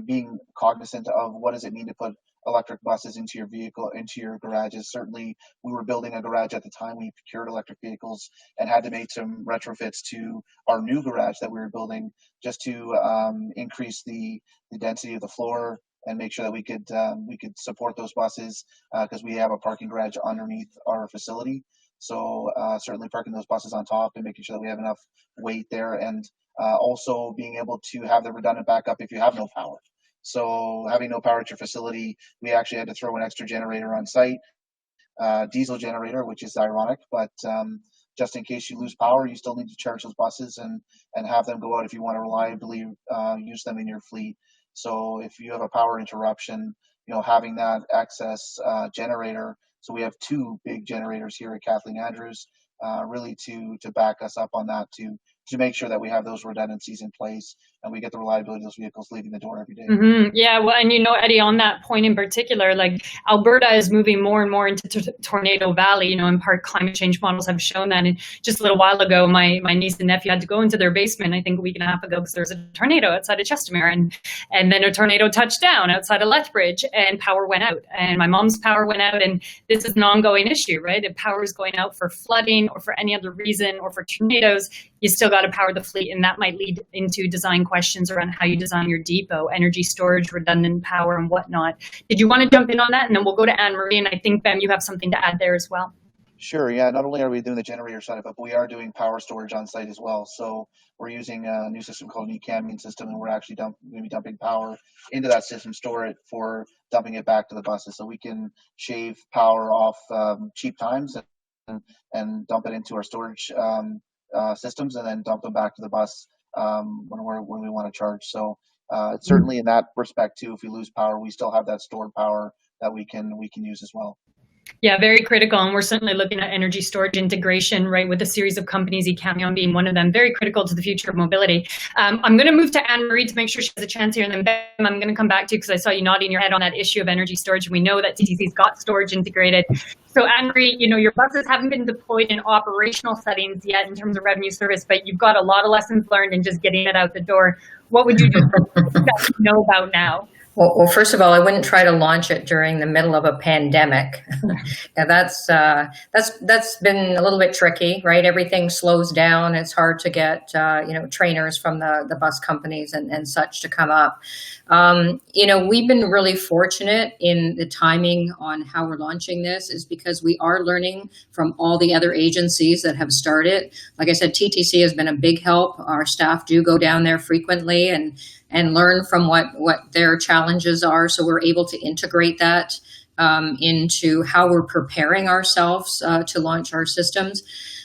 being cognizant of what does it mean to put electric buses into your vehicle, into your garages. Certainly, we were building a garage at the time we procured electric vehicles and had to make some retrofits to our new garage that we were building just to increase the density of the floor and make sure that we could support those buses because we have a parking garage underneath our facility. So certainly parking those buses on top and making sure that we have enough weight there, and also being able to have the redundant backup if you have no power. So having no power at your facility, we actually had to throw an extra generator on site, diesel generator, which is ironic, but just in case you lose power, you still need to charge those buses and have them go out if you want to reliably use them in your fleet. So if you have a power interruption, having that access generator. So we have two big generators here at Kathleen Andrews, really to back us up on that, to make sure that we have those redundancies in place and we get the reliability of those vehicles leaving the door every day. Mm-hmm. Yeah, well, and Eddie, on that point in particular, like Alberta is moving more and more into Tornado Valley, in part climate change models have shown that. And just a little while ago, my niece and nephew had to go into their basement, I think a week and a half ago, because there was a tornado outside of Chestermere. And then a tornado touched down outside of Lethbridge and power went out. And my mom's power went out. And this is an ongoing issue, right? If power is going out for flooding or for any other reason or for tornadoes, you still got to power the fleet, and that might lead into design questions around how you design your depot, energy storage, redundant power, and whatnot. Did you want to jump in on that? And then we'll go to Anne-Marie, and I think, Ben, you have something to add there as well. Sure, yeah. Not only are we doing the generator side of it, but we are doing power storage on site as well. So we're using a new system called an e-camion system, and we're actually going to be dumping power into that system, store it for dumping it back to the buses. So we can shave power off cheap times and dump it into our storage systems, and then dump them back to the bus when we want to charge. So certainly in that respect too, if we lose power, we still have that stored power that we can use as well. Yeah, very critical. And we're certainly looking at energy storage integration, right, with a series of companies, e-camion being one of them, very critical to the future of mobility. I'm going to move to Anne-Marie to make sure she has a chance here. And then, Ben, I'm going to come back to you because I saw you nodding your head on that issue of energy storage. We know that TTC's got storage integrated. So, Anne-Marie, your buses haven't been deployed in operational settings yet in terms of revenue service, but you've got a lot of lessons learned in just getting it out the door. What would you do that you know about now? Well, first of all, I wouldn't try to launch it during the middle of a pandemic. Now that's been a little bit tricky, right? Everything slows down. It's hard to get trainers from the bus companies and such to come up. We've been really fortunate in the timing on how we're launching this, is because we are learning from all the other agencies that have started. Like I said, TTC has been a big help. Our staff do go down there frequently and learn from what their challenges are. So we're able to integrate that into how we're preparing ourselves to launch our systems.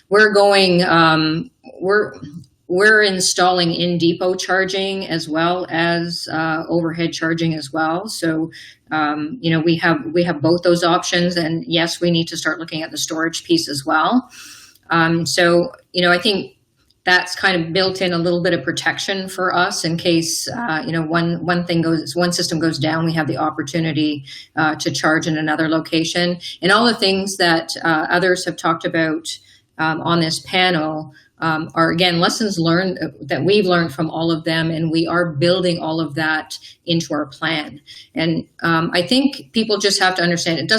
We're going, we're installing in depot charging as well as overhead charging as well. So, we have both those options, and yes, we need to start looking at the storage piece as well. I think that's kind of built in a little bit of protection for us in case, one system goes down, we have the opportunity to charge in another location. And all the things that others have talked about on this panel are, again, lessons learned that we've learned from all of them, and we are building all of that into our plan. And I think people just have to understand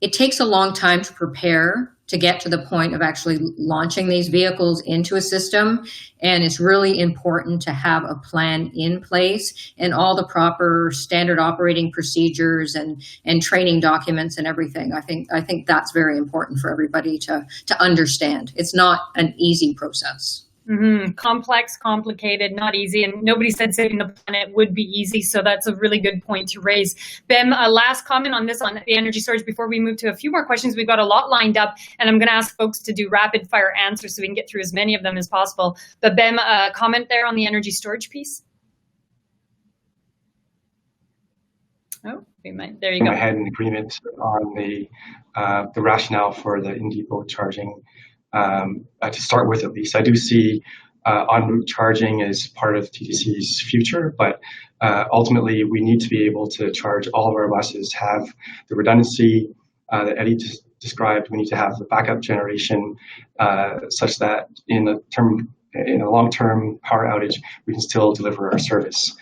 it takes a long time to prepare to get to the point of actually launching these vehicles into a system. And it's really important to have a plan in place and all the proper standard operating procedures and training documents and everything. I think that's very important for everybody to understand. It's not an easy process. Mm-hmm. Complex, complicated, not easy, and nobody said saving the planet would be easy, so that's a really good point to raise. Ben, a last comment on this, on the energy storage before we move to a few more questions. We've got a lot lined up, and I'm going to ask folks to do rapid fire answers so we can get through as many of them as possible. But Ben, a comment there on the energy storage piece? Oh, we might. There you go. go. Ahead in agreement on the rationale for the in-depot charging to start with, at least. I do see en route charging as part of TTC's future, but ultimately we need to be able to charge all of our buses, have the redundancy that Eddie described. We need to have the backup generation such that in a long-term power outage, we can still deliver our service.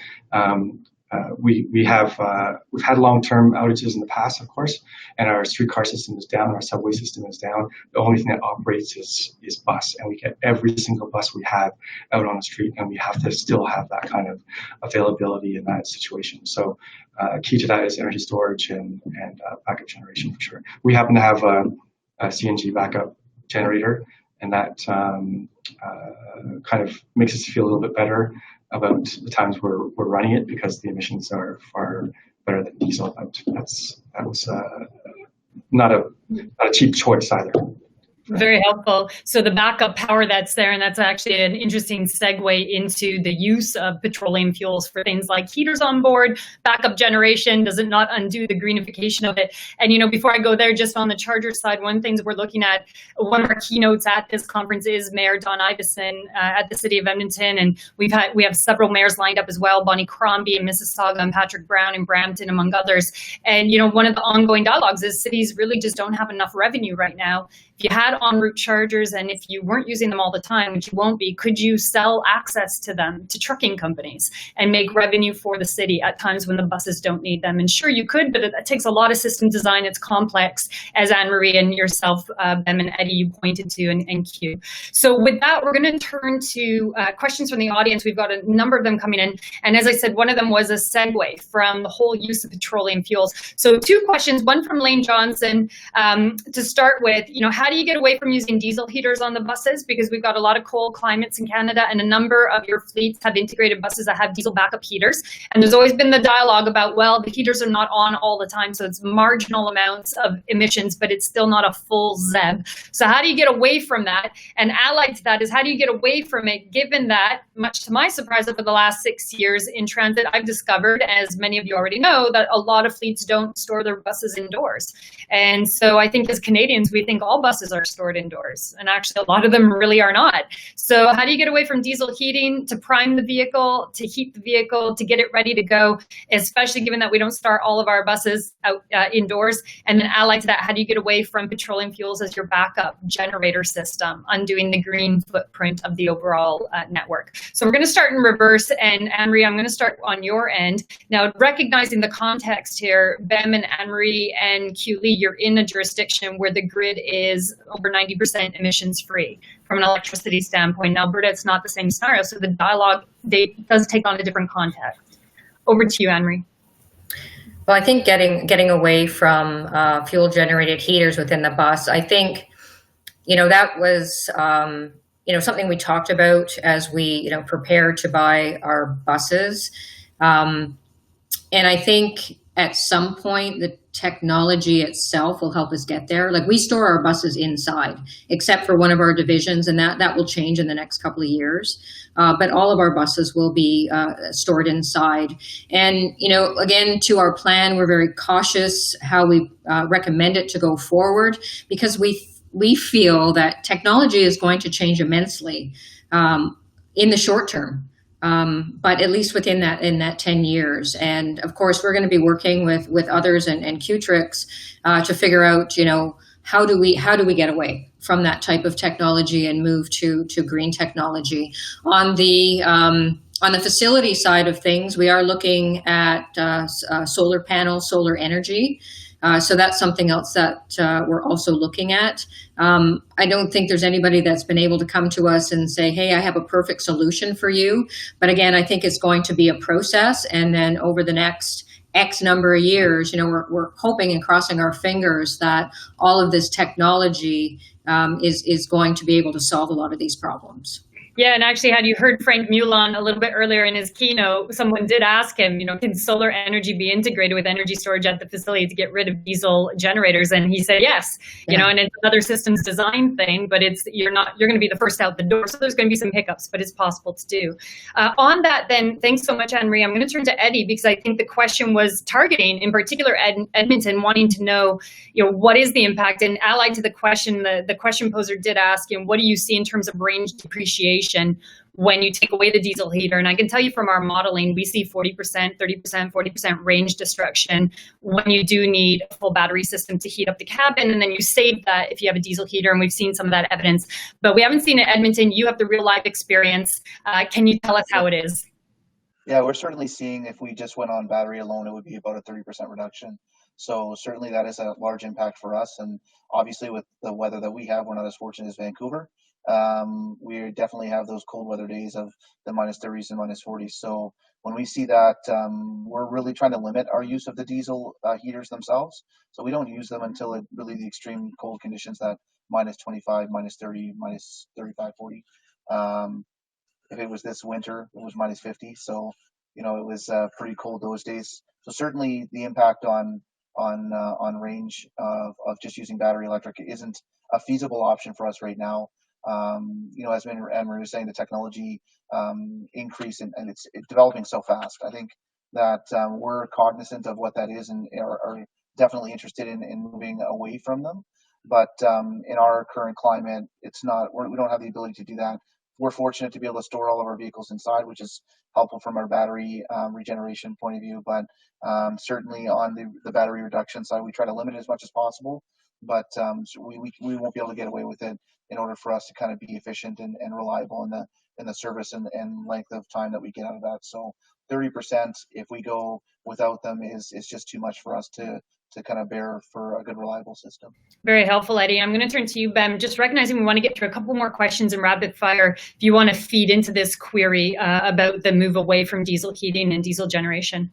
We've had long-term outages in the past, of course, and our streetcar system is down, our subway system is down. The only thing that operates is bus, and we get every single bus we have out on the street, and we have to still have that kind of availability in that situation. So key to that is energy storage and backup generation for sure. We happen to have a CNG backup generator, and that kind of makes us feel a little bit better about the times we're running it, because the emissions are far better than diesel. That was not a cheap choice either. Very helpful. So the backup power that's there, and that's actually an interesting segue into the use of petroleum fuels for things like heaters on board, backup generation. Does it not undo the greenification of it? And, you know, before I go there, just on the charger side, one thing we're looking at, one of our keynotes at this conference is Mayor Don Iveson at the City of Edmonton. And we have several mayors lined up as well, Bonnie Crombie in Mississauga and Patrick Brown in Brampton, among others. And, you know, one of the ongoing dialogues is cities really just don't have enough revenue right now. If you had en route chargers, and if you weren't using them all the time, which you won't be, could you sell access to them to trucking companies and make revenue for the city at times when the buses don't need them? And sure, you could, but it takes a lot of system design. It's complex, as Anne-Marie and yourself, Bem and Eddie, you pointed to, and Q. So with that, we're going to turn to questions from the audience. We've got a number of them coming in. And as I said, one of them was a segue from the whole use of petroleum fuels. So two questions, one from Lane Johnson to start with. You know, how do you get away from using diesel heaters on the buses? Because we've got a lot of cold climates in Canada, and a number of your fleets have integrated buses that have diesel backup heaters. And there's always been the dialogue about, well, the heaters are not on all the time, so it's marginal amounts of emissions, but it's still not a full ZEB. So how do you get away from that? And allied to that is, how do you get away from it, given that, much to my surprise, over the last 6 years in transit, I've discovered, as many of you already know, that a lot of fleets don't store their buses indoors. And so I think as Canadians, we think all buses are stored indoors, and actually a lot of them really are not. So how do you get away from diesel heating to prime the vehicle, to heat the vehicle, to get it ready to go, especially given that we don't start all of our buses out indoors? And then allied to that, how do you get away from petroleum fuels as your backup generator system, undoing the green footprint of the overall network? So we're going to start in reverse, and Anne-Marie, I'm going to start on your end. Now, recognizing the context here, Bem and Anne-Marie and Q Lee, you're in a jurisdiction where the grid is over 90% emissions free from an electricity standpoint. In Alberta, it's not the same scenario, so the dialogue does take on a different context. Over to you, Anne-Marie. Well, I think getting away from fuel generated heaters within the bus, I think, you know, that was something we talked about as we prepared to buy our buses, and I think at some point the technology itself will help us get there. Like, we store our buses inside, except for one of our divisions, and that will change in the next couple of years. But all of our buses will be stored inside. And, again, to our plan, we're very cautious how we recommend it to go forward, because we feel that technology is going to change immensely in the short term. But at least within that 10 years. And of course, we're going to be working with others and CUTRICs to figure out, how do we get away from that type of technology and move to green technology. On the facility side of things, we are looking at solar panels, solar energy. So that's something else that we're also looking at. I don't think there's anybody that's been able to come to us and say, hey, I have a perfect solution for you. But again, I think it's going to be a process. And then over the next X number of years, we're hoping and crossing our fingers that all of this technology is going to be able to solve a lot of these problems. Yeah, and actually, had you heard Frank Mulon a little bit earlier in his keynote, someone did ask him, can solar energy be integrated with energy storage at the facility to get rid of diesel generators? And he said yes. And it's another systems design thing, but you're going to be the first out the door. So there's going to be some hiccups, but it's possible to do. On that, then, thanks so much, Anne-Marie. I'm going to turn to Eddie because I think the question was targeting, in particular, Edmonton, wanting to know, what is the impact? And allied to the question, the question poser did ask, what do you see in terms of range depreciation when you take away the diesel heater? And I can tell you from our modeling, we see 40%, 30%, 40% range destruction when you do need a full battery system to heat up the cabin, and then you save that if you have a diesel heater, and we've seen some of that evidence. But we haven't seen it in Edmonton. You have the real life experience. Can you tell us how it is? Yeah, we're certainly seeing, if we just went on battery alone, it would be about a 30% reduction. So certainly that is a large impact for us. And obviously with the weather that we have, we're not as fortunate as Vancouver. We definitely have those cold weather days of the -30s and -40s. So when we see that, we're really trying to limit our use of the diesel heaters themselves. So we don't use them until really the extreme cold conditions, that -25, -30, -35, 40. If it was this winter, it was -50. So, it was pretty cold those days. So certainly the impact on range of just using battery electric isn't a feasible option for us right now. As Anne-Marie was saying, the technology increase and it's developing so fast. I think that we're cognizant of what that is and are definitely interested in moving away from them. But in our current climate, we don't have the ability to do that. We're fortunate to be able to store all of our vehicles inside, which is helpful from our battery regeneration point of view. But certainly on the battery reduction side, we try to limit it as much as possible. But we won't be able to get away with it in order for us to kind of be efficient and reliable in the service and length of time that we get out of that. So 30%, if we go without them, is just too much for us to kind of bear for a good, reliable system. Very helpful, Eddie. I'm going to turn to you, Ben. Just recognizing we want to get through a couple more questions in rapid fire. If you want to feed into this query about the move away from diesel heating and diesel generation.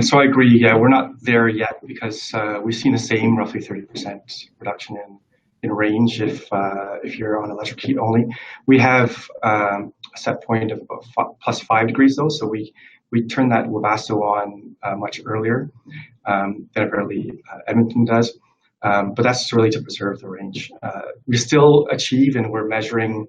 So I agree. Yeah, we're not there yet because we've seen the same roughly 30% reduction in range if you're on electric heat only. We have a set point of about +5 degrees though, so we turn that Webasto on much earlier than apparently Edmonton does, but that's really to preserve the range. We still achieve, and we're measuring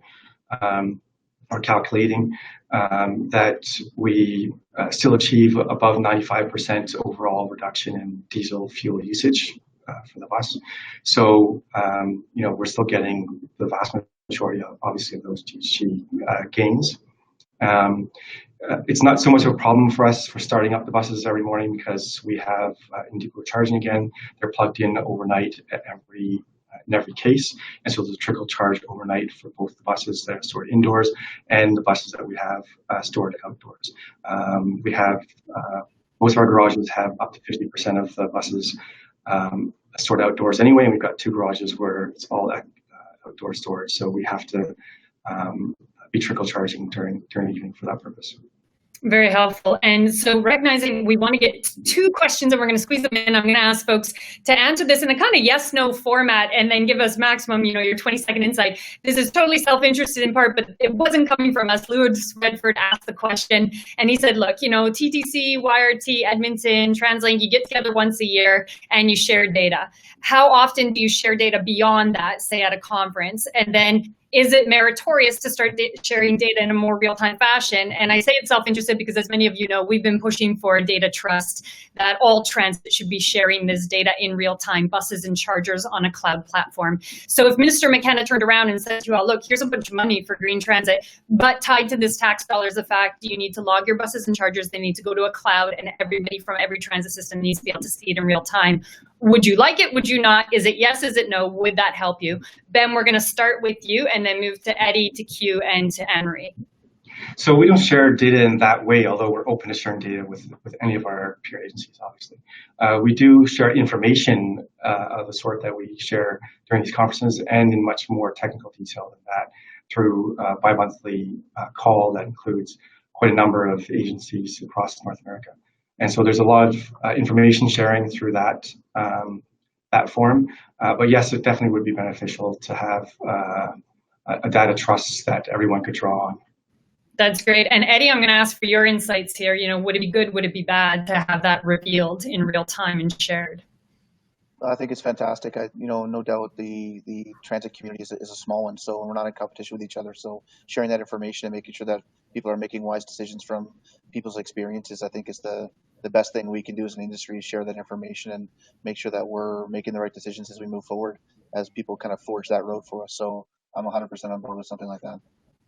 or calculating that we still achieve above 95% overall reduction in diesel fuel usage for the bus. So, we're still getting the vast majority, obviously, of those GHG gains. It's not so much of a problem for us for starting up the buses every morning because we have in-depot charging again. They're plugged in overnight in every case, and so there's a trickle charge overnight for both the buses that are stored indoors and the buses that we have stored outdoors. We have most of our garages have up to 50% of the buses stored outdoors anyway, and we've got 2 garages where it's all outdoor storage, so we have to be trickle charging during the evening for that purpose. Very helpful. And so recognizing we want to get 2 questions and we're going to squeeze them in, I'm going to ask folks to answer this in a kind of yes/no format and then give us maximum, your 20-second insight. This is totally self-interested in part, but it wasn't coming from us. Lewis Redford asked the question and he said, look, TTC, YRT, Edmonton, TransLink, you get together once a year and you share data. How often do you share data beyond that, say at a conference? And then is it meritorious to start sharing data in a more real-time fashion? And I say it's self-interested because, as many of you know, we've been pushing for data trust, that all transit should be sharing this data in real time, buses and chargers on a cloud platform. So if Minister McKenna turned around and said to you all, look, here's a bunch of money for green transit, but tied to this tax dollar is the fact you need to log your buses and chargers, they need to go to a cloud, and everybody from every transit system needs to be able to see it in real time. Would you like it? Would you not? Is it yes? Is it no? Would that help you? Ben, we're going to start with you and then move to Eddie, to Q, and to Anne-Marie. So we don't share data in that way, although we're open to sharing data with any of our peer agencies, obviously. We do share information of the sort that we share during these conferences and in much more technical detail than that through a bi-monthly call that includes quite a number of agencies across North America. And so there's a lot of information sharing through that forum. But yes, it definitely would be beneficial to have a data trust that everyone could draw on. That's great. And Eddie, I'm going to ask for your insights here. Would it be good? Would it be bad to have that revealed in real time and shared? I think it's fantastic. No doubt the transit community is a small one, so we're not in competition with each other. So sharing that information and making sure that people are making wise decisions from people's experiences, I think is the best thing we can do as an industry, is share that information and make sure that we're making the right decisions as we move forward, as people kind of forge that road for us. So I'm 100% on board with something like that.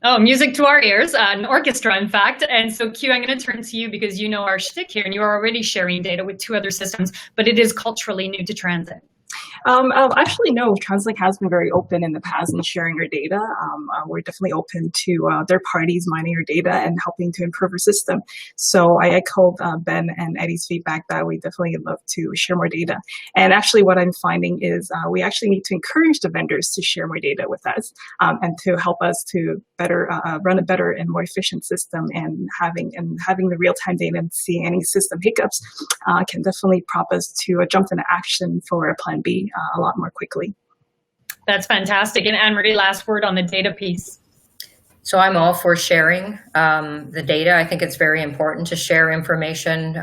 Oh, music to our ears, an orchestra, in fact. And so, Q, I'm going to turn to you because you know our shtick here, and you're already sharing data with 2 other systems, but it is culturally new to transit. Actually, no. TransLink has been very open in the past in sharing our data. We're definitely open to third parties mining our data and helping to improve our system. So I echoed Ben and Eddie's feedback that we definitely love to share more data. And actually, what I'm finding is we actually need to encourage the vendors to share more data with us and to help us to better run a better and more efficient system. And having the real-time data and seeing any system hiccups can definitely prompt us to jump into action for a plan B a lot more quickly. That's fantastic. And Anne-Marie, last word on the data piece. So I'm all for sharing the data. I think it's very important to share information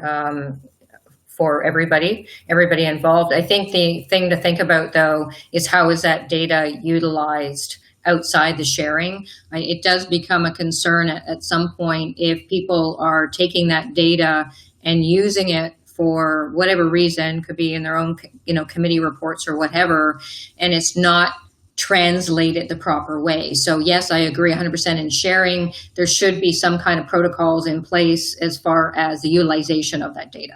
for everybody involved. I think the thing to think about, though, is how is that data utilized outside the sharing. It does become a concern at some point if people are taking that data and using it for whatever reason, could be in their own, committee reports or whatever, and it's not translated the proper way. So yes, I agree 100% in sharing. There should be some kind of protocols in place as far as the utilization of that data.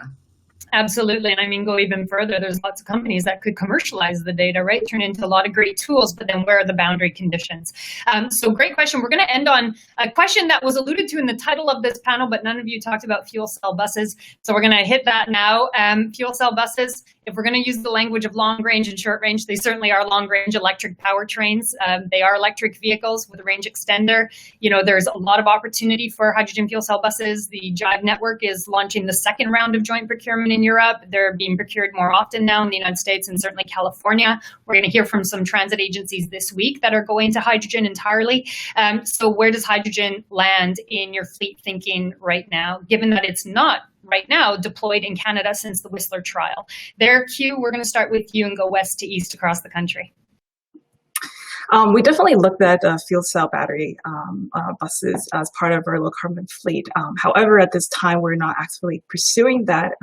Absolutely. And I mean, go even further. There's lots of companies that could commercialize the data, right? Turn into a lot of great tools, but then where are the boundary conditions? So great question. We're going to end on a question that was alluded to in the title of this panel, but none of you talked about fuel cell buses. So we're going to hit that now. Fuel cell buses, if we're going to use the language of long range and short range, they certainly are long range electric powertrains. They are electric vehicles with a range extender. There's a lot of opportunity for hydrogen fuel cell buses. The Jive network is launching the 2nd round of joint procurement in Europe. They're being procured more often now in the United States and certainly California. We're going to hear from some transit agencies this week that are going to hydrogen entirely. So where does hydrogen land in your fleet thinking right now, given that it's not right now deployed in Canada since the Whistler trial? There, Q, we're going to start with you and go west to east across the country. We definitely looked at fuel cell battery buses as part of our low carbon fleet. However, at this time, we're not actually pursuing that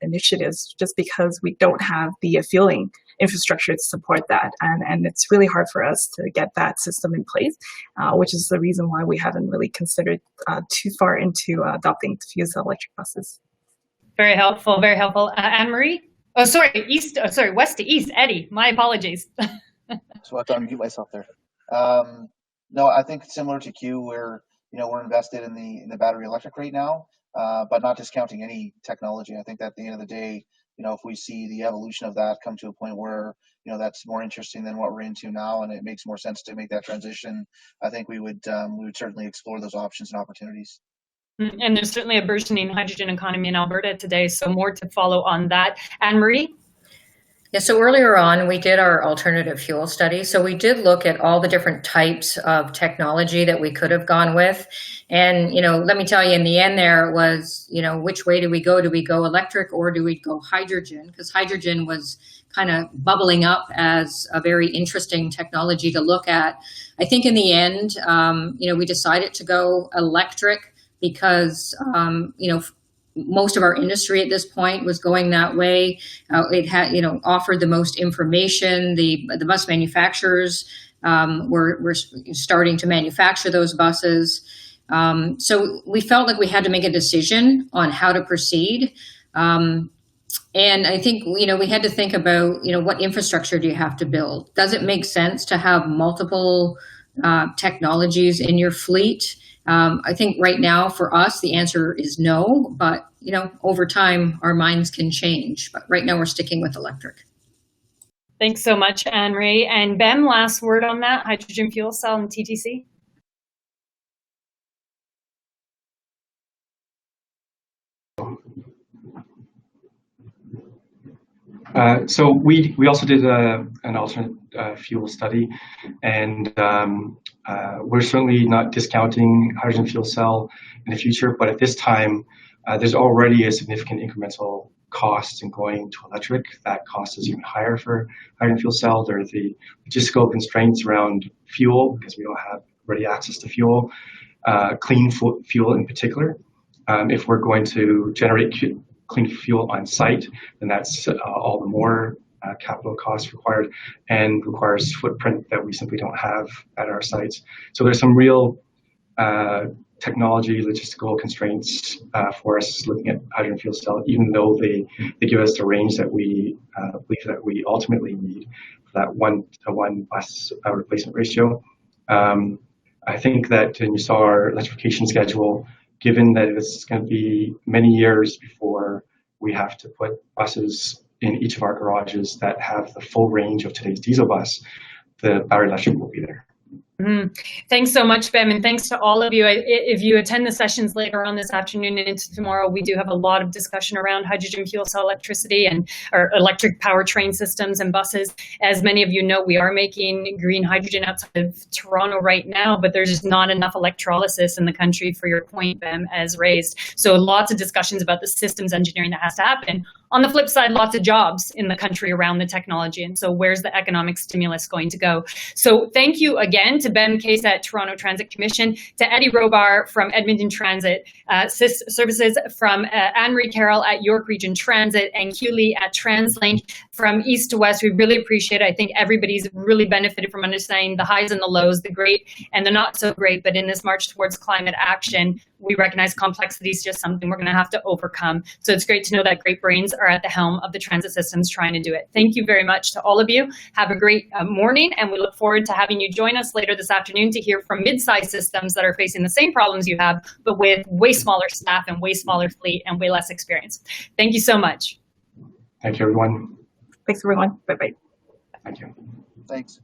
initiatives just because we don't have the fueling infrastructure to support that. And it's really hard for us to get that system in place, which is the reason why we haven't really considered too far into adopting fuel cell electric buses. Very helpful, very helpful. Anne-Marie? Oh, sorry, west to east. Eddie, my apologies. So I have to unmute myself there. No, I think similar to Q, we're invested in the battery electric right now, but not discounting any technology. I think that at the end of the day, if we see the evolution of that come to a point where that's more interesting than what we're into now, and it makes more sense to make that transition, I think we would certainly explore those options and opportunities. And there's certainly a burgeoning hydrogen economy in Alberta today, so more to follow on that. Anne-Marie? Yeah, so earlier on, we did our alternative fuel study. So we did look at all the different types of technology that we could have gone with. And, let me tell you, in the end there was, which way do we go? Do we go electric or do we go hydrogen? Because hydrogen was kind of bubbling up as a very interesting technology to look at. I think in the end, we decided to go electric because, most of our industry at this point was going that way. It had, offered the most information. The bus manufacturers were starting to manufacture those buses. So we felt like we had to make a decision on how to proceed. And I think, we had to think about, what infrastructure do you have to build? Does it make sense to have multiple technologies in your fleet? I think right now for us, the answer is no, but over time, our minds can change. But right now we're sticking with electric. Thanks so much, Anne-Marie. And Ben, last word on that, hydrogen fuel cell and TTC? So we also did an alternate fuel study, and we're certainly not discounting hydrogen fuel cell in the future, but at this time, there's already a significant incremental cost in going to electric. That cost is even higher for hydrogen fuel cell. There are the logistical constraints around fuel because we don't have ready access to fuel, clean fuel in particular. If we're going to generate clean fuel on site, then that's all the more capital costs required and requires footprint that we simply don't have at our sites. So there's some real technology, logistical constraints for us looking at hydrogen fuel cell, even though they give us the range that we believe that we ultimately need for that 1-to-1 bus replacement ratio. I think that, and you saw our electrification schedule, given that it's going to be many years before we have to put buses in each of our garages that have the full range of today's diesel bus, the battery electric will be there. Thanks so much, Bem, and thanks to all of you. If you attend the sessions later on this afternoon and into tomorrow, we do have a lot of discussion around hydrogen fuel cell electricity and our electric powertrain systems and buses. As many of you know, we are making green hydrogen outside of Toronto right now, but there's just not enough electrolysis in the country, for your point, Bem, as raised. So lots of discussions about the systems engineering that has to happen. On the flip side, lots of jobs in the country around the technology. And so where's the economic stimulus going to go? So thank you again to Ben Case at Toronto Transit Commission, to Eddie Robar from Edmonton Transit Services, from Anne-Marie Carroll at York Region Transit, and Hugh Lee at TransLink. From east to west, we really appreciate it. I think everybody's really benefited from understanding the highs and the lows, the great and the not so great. But in this march towards climate action, we recognize complexity is just something we're going to have to overcome. So it's great to know that great brains are at the helm of the transit systems trying to do it. Thank you very much to all of you. Have a great morning, and we look forward to having you join us later this afternoon to hear from mid-sized systems that are facing the same problems you have, but with way smaller staff and way smaller fleet and way less experience. Thank you so much. Thank you, everyone. Thanks, everyone. Bye-bye. Thank you. Thanks.